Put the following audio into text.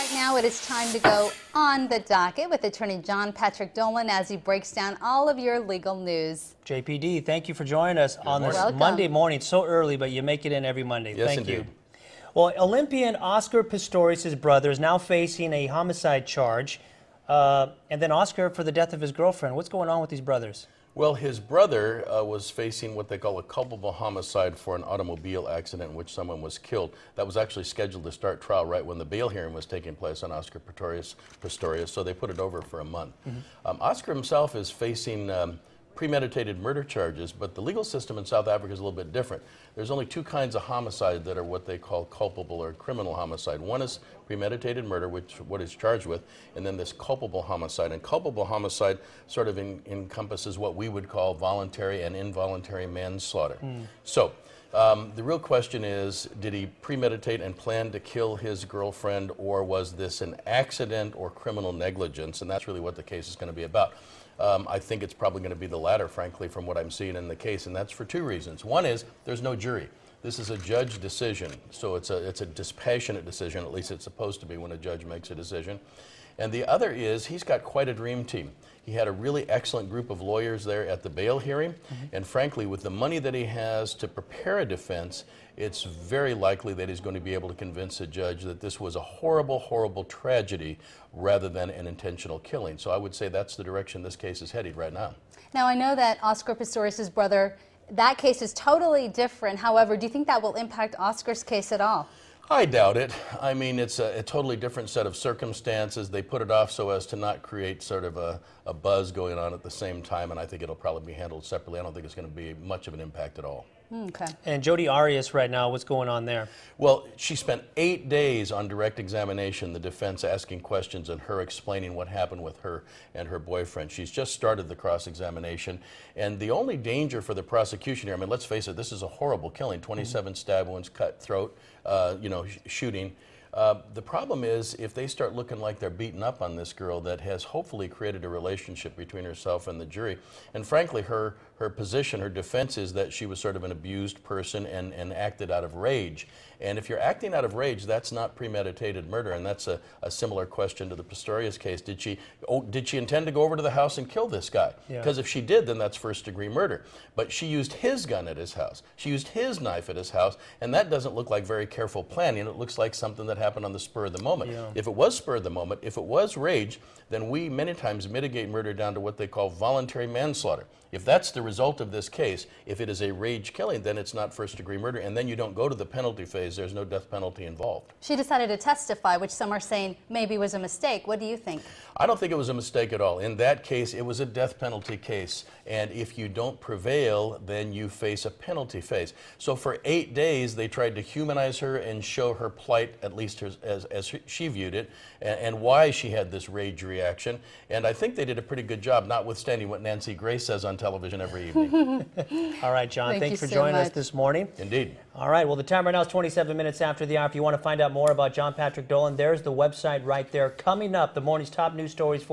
Right now it is time to go on the docket with attorney John Patrick Dolan as he breaks down all of your legal news. JPD, thank you for joining us on this Monday morning. It's so early, but you make it in every Monday. Yes, thank indeed. you. Well, Olympian Oscar Pistorius' brother is now facing a homicide charge, and then Oscar for the death of his girlfriend. What's going on with these brothers? Well, his brother was facing what they call a culpable homicide for an automobile accident in which someone was killed. That was actually scheduled to start trial right when the bail hearing was taking place on Oscar Pistorius, so they put it over for a month. Oscar himself is facing premeditated murder charges, but the legal system in South Africa is a little bit different. There's only two kinds of homicide that are what they call culpable or criminal homicide. One is premeditated murder, which what is charged with, and then this culpable homicide. And culpable homicide sort of encompasses what we would call voluntary and involuntary manslaughter. So the real question is, did he premeditate and plan to kill his girlfriend, or was this an accident or criminal negligence? And that's really what the case is going to be about. I think it's probably going to be the latter, frankly, from what I'm seeing in the case, and that's for two reasons. One is there's no jury. This is a judge decision, so it's a dispassionate decision, at least it's supposed to be when a judge makes a decision. And the other is he's got quite a dream team. He had a really excellent group of lawyers there at the bail hearing, and frankly, with the money that he has to prepare a defense, it's very likely that he's going to be able to convince a judge that this was a horrible, horrible tragedy rather than an intentional killing. So I would say that's the direction this case is headed right now. Now, I know that Oscar Pistorius' brother, that case is totally different. However, do you think that will impact Oscar's case at all? I doubt it. I mean, it's a totally different set of circumstances. They put it off so as to not create sort of a buzz going on at the same time, and I think it'll probably be handled separately. I don't think it's going to be much of an impact at all. Okay. And Jodi Arias right now, what's going on there? Well, she spent 8 days on direct examination, the defense asking questions and her explaining what happened with her and her boyfriend. She's just started the cross-examination, and the only danger for the prosecution here, I mean, let's face it, this is a horrible killing, 27 stab wounds, cut throat, shooting. The problem is if they start looking like they're beating up on this girl that has hopefully created a relationship between herself and the jury, and frankly her position, her defense is that she was sort of an abused person and acted out of rage. And if you're acting out of rage, that's not premeditated murder, and that's a similar question to the Pistorius case. Did she intend to go over to the house and kill this guy? Because if she did, then that's first-degree murder. But she used his gun at his house. She used his knife at his house, and that doesn't look like very careful planning. It looks like something that happened on the spur of the moment. If it was spur of the moment, if it was rage, then we many times mitigate murder down to what they call voluntary manslaughter. If that's the result of this case, if it is a rage killing, then it's not first-degree murder, and then you don't go to the penalty phase. There's no death penalty involved. She decided to testify, which some are saying maybe was a mistake. What do you think? I don't think it was a mistake at all. In that case, it was a death penalty case, and if you don't prevail, then you face a penalty phase. So for 8 days, they tried to humanize her and show her plight, at least as she viewed it, and why she had this rage reaction. And I think they did a pretty good job, notwithstanding what Nancy Grace says on television every evening. All right, John, thanks for so joining much. us this morning. Indeed. All right, well, the time right now is 27 minutes after the hour. If you want to find out more about John Patrick Dolan, there's the website right there. Coming up, the morning's top news stories for